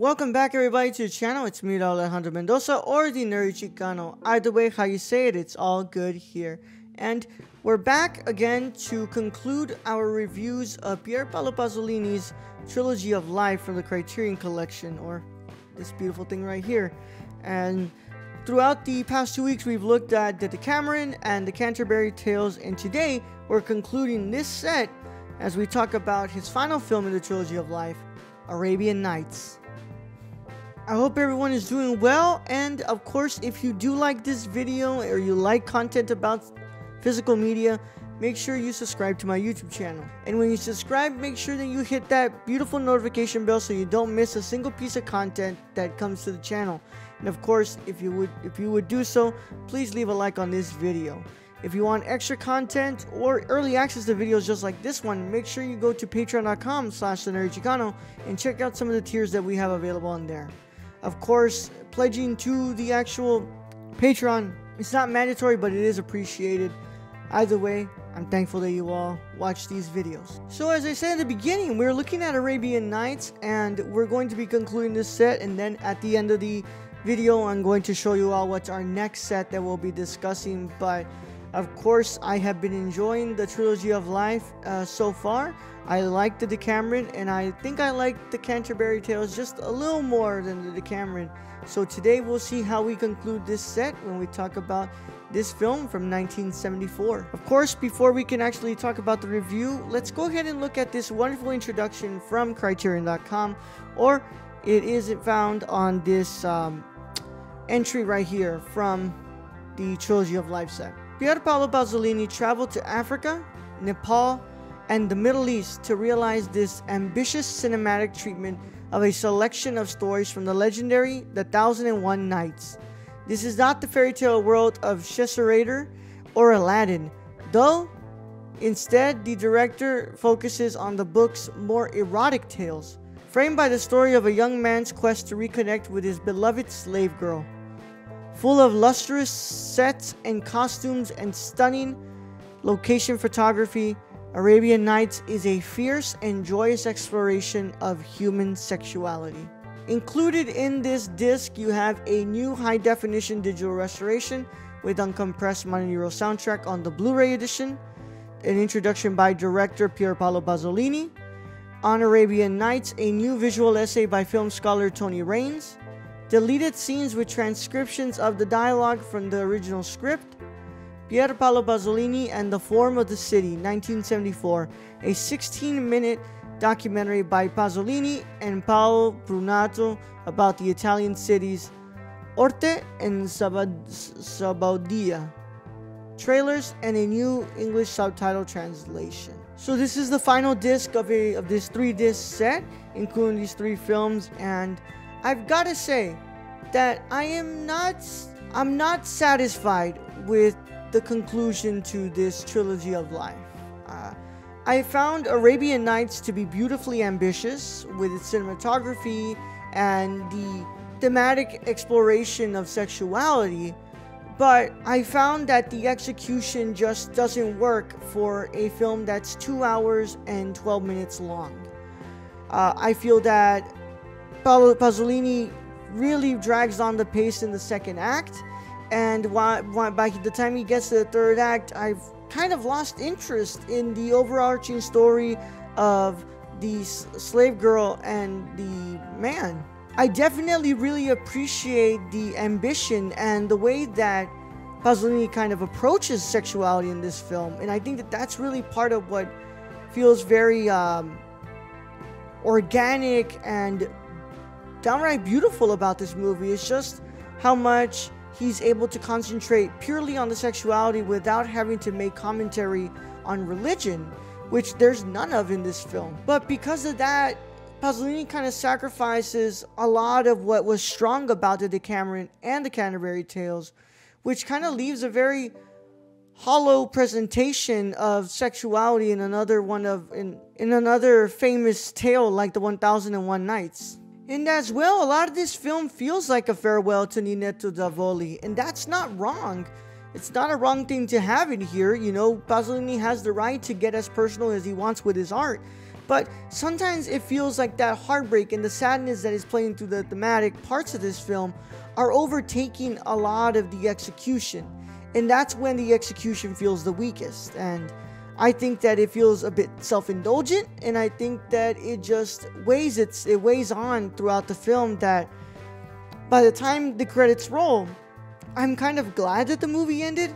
Welcome back everybody to the channel. It's me, Alejandro Mendoza, or the Nerdy Chicano. Either way, how you say it, it's all good here. And we're back again to conclude our reviews of Pier Paolo Pasolini's Trilogy of Life from the Criterion collection, or this beautiful thing right here. And throughout the past 2 weeks, we've looked at the Decameron and the Canterbury Tales, and today we're concluding this set as we talk about his final film in the Trilogy of Life, Arabian Nights. I hope everyone is doing well, and of course, if you do like this video or you like content about physical media, make sure you subscribe to my YouTube channel. And when you subscribe, make sure that you hit that beautiful notification bell so you don't miss a single piece of content that comes to the channel. And of course, if you would do so, please leave a like on this video. If you want extra content or early access to videos just like this one, make sure you go to patreon.com/thenerdychicano and check out some of the tiers that we have available on there. Of course, pledging to the actual Patreon, it's not mandatory, but it is appreciated. Either way, I'm thankful that you all watch these videos. So as I said at the beginning, we're looking at Arabian Nights, and we're going to be concluding this set, and then at the end of the video, I'm going to show you all what's our next set that we'll be discussing. But of course, I have been enjoying the Trilogy of Life so far. I like the Decameron, and I think I like the Canterbury Tales just a little more than the Decameron. So today we'll see how we conclude this set when we talk about this film from 1974. Of course, before we can actually talk about the review, let's go ahead and look at this wonderful introduction from Criterion.com, or it is found on this entry right here from the Trilogy of Life set. Pier Paolo Pasolini traveled to Africa, Nepal, and the Middle East to realize this ambitious cinematic treatment of a selection of stories from the legendary The 1001 Nights. This is not the fairy tale world of Sexuality or Aladdin, though instead the director focuses on the book's more erotic tales, framed by the story of a young man's quest to reconnect with his beloved slave girl. Full of lustrous sets and costumes and stunning location photography, Arabian Nights is a fierce and joyous exploration of human sexuality. Included in this disc, you have a new high-definition digital restoration with uncompressed monaural soundtrack on the Blu-ray edition, an introduction by director Pier Paolo Pasolini. On Arabian Nights, a new visual essay by film scholar Tony Raines, deleted scenes with transcriptions of the dialogue from the original script, Pier Paolo Pasolini and the Form of the City, 1974, a 16-minute documentary by Pasolini and Paolo Brunato about the Italian cities Orte and Sabaudia, trailers, and a new English subtitle translation. So this is the final disc of this 3-disc set, including these 3 films, and I've got to say that I'm not satisfied with the conclusion to this Trilogy of Life. I found Arabian Nights to be beautifully ambitious with its cinematography and the thematic exploration of sexuality, but I found that the execution just doesn't work for a film that's 2 hours and 12 minutes long. I feel that Pasolini really drags on the pace in the second act, and by the time he gets to the third act, I've kind of lost interest in the overarching story of the slave girl and the man. I definitely really appreciate the ambition and the way that Pasolini kind of approaches sexuality in this film, and I think that that's really part of what feels very organic and downright beautiful about this movie. It's just how much he's able to concentrate purely on the sexuality without having to make commentary on religion, which there's none of in this film. But because of that, Pasolini kind of sacrifices a lot of what was strong about the Decameron and the Canterbury Tales, which kind of leaves a very hollow presentation of sexuality in another famous tale like the 1001 Nights. And as well, a lot of this film feels like a farewell to Ninetto Davoli, and that's not wrong. It's not a wrong thing to have in here. You know, Pasolini has the right to get as personal as he wants with his art, But sometimes it feels like that heartbreak and the sadness that is playing through the thematic parts of this film are overtaking a lot of the execution. And that's when the execution feels the weakest. And I think that it feels a bit self-indulgent, and I think that it just weighs on throughout the film, that by the time the credits roll, I'm kind of glad that the movie ended,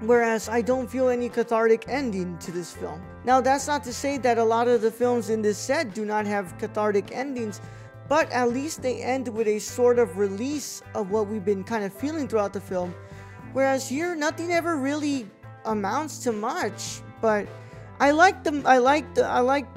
whereas I don't feel any cathartic ending to this film. Now, that's not to say that a lot of the films in this set do not have cathartic endings, but at least they end with a sort of release of what we've been kind of feeling throughout the film, whereas here nothing ever really amounts to much. But I like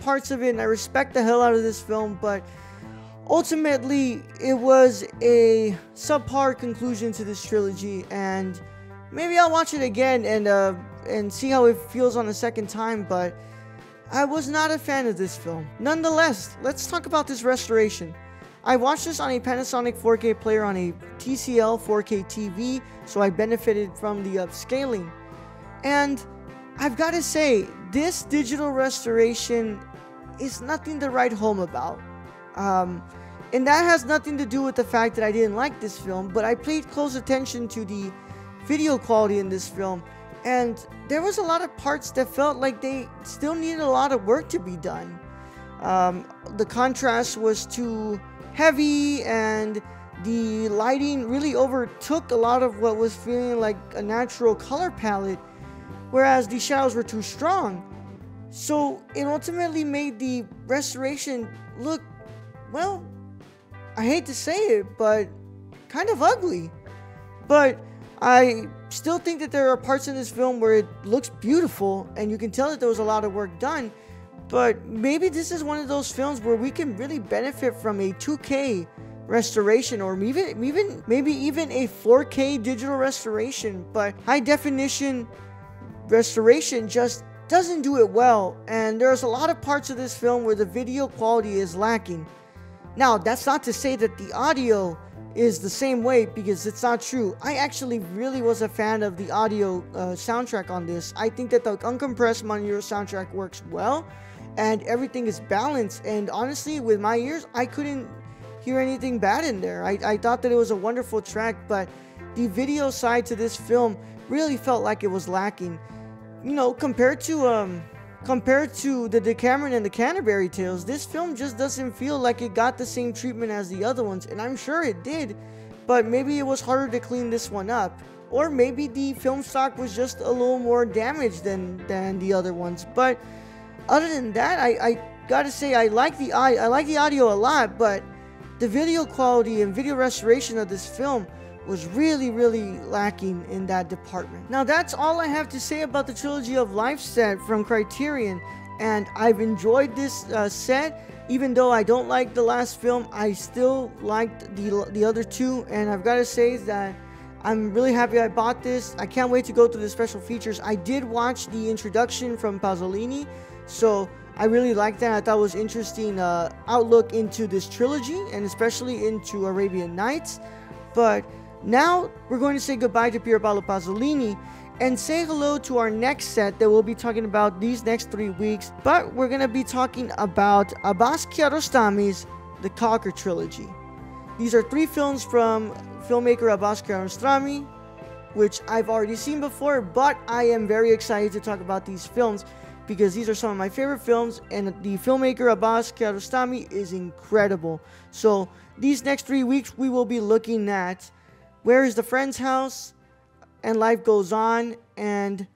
parts of it, and I respect the hell out of this film, but ultimately it was a subpar conclusion to this trilogy, and maybe I'll watch it again and see how it feels on the second time, but I was not a fan of this film. Nonetheless, let's talk about this restoration. I watched this on a Panasonic 4K player on a TCL 4K TV, so I benefited from the upscaling. And I've got to say, this digital restoration is nothing to write home about. And that has nothing to do with the fact that I didn't like this film, but I paid close attention to the video quality in this film, and there was a lot of parts that felt like they still needed a lot of work to be done. The contrast was too heavy, and the lighting really overtook a lot of what was feeling like a natural color palette, whereas the shadows were too strong. So it ultimately made the restoration look, well, I hate to say it, but kind of ugly. But I still think that there are parts in this film where it looks beautiful, and you can tell that there was a lot of work done. But maybe this is one of those films where we can really benefit from a 2K restoration, or maybe even a 4K digital restoration. But high definition restoration just doesn't do it well, and there's a lot of parts of this film where the video quality is lacking. Now, that's not to say that the audio is the same way, because it's not true. I actually really was a fan of the audio soundtrack on this. I think that the uncompressed mono soundtrack works well, and everything is balanced, and honestly, with my ears, I couldn't hear anything bad in there. I thought that it was a wonderful track, but the video side to this film really felt like it was lacking. You know, compared to the Decameron and the Canterbury Tales, this film just doesn't feel like it got the same treatment as the other ones, and I'm sure it did, but maybe it was harder to clean this one up, or maybe the film stock was just a little more damaged than the other ones. But other than that, I gotta say, I like the audio a lot, but the video quality and video restoration of this film was really lacking in that department. Now, that's all I have to say about the Trilogy of Life set from Criterion, and I've enjoyed this set. Even though I don't like the last film, I still liked the other two, and I've got to say that I'm really happy I bought this. I can't wait to go through the special features. I did watch the introduction from Pasolini, so I really liked that. I thought it was interesting outlook into this trilogy, and especially into Arabian Nights. But now we're going to say goodbye to Pier Paolo Pasolini and say hello to our next set that we'll be talking about these next 3 weeks. But we're going to be talking about Abbas Kiarostami's The Cocker Trilogy. These are 3 films from filmmaker Abbas Kiarostami, which I've already seen before, but I am very excited to talk about these films because these are some of my favorite films, and the filmmaker Abbas Kiarostami is incredible. So these next 3 weeks we will be looking at Where is the Friend's House, and Life Goes On, and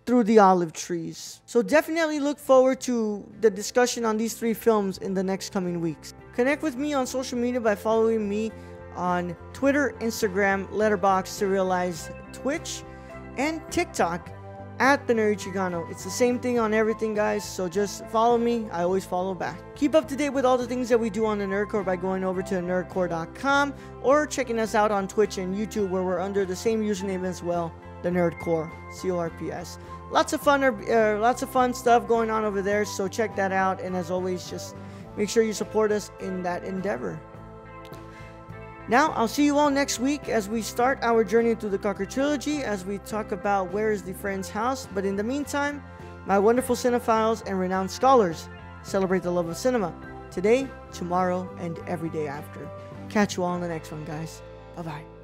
Through the Olive Trees. So definitely look forward to the discussion on these 3 films in the next coming weeks. Connect with me on social media by following me on Twitter, Instagram, Letterboxd, Serialized, Twitch, and TikTok at The Nerdy Chicano. It's the same thing on everything, guys, so just follow me. I always follow back. Keep up to date with all the things that we do on the Nerdcore by going over to nerdcore.com or checking us out on Twitch and YouTube, where we're under the same username as well, The Nerdcore, CORPS. Lots of fun stuff going on over there, so check that out, and as always, just make sure you support us in that endeavor. Now, I'll see you all next week as we start our journey through the Cocker Trilogy, as we talk about Where is the Friend's House. But in the meantime, my wonderful cinephiles and renowned scholars, celebrate the love of cinema today, tomorrow, and every day after. Catch you all in the next one, guys. Bye-bye.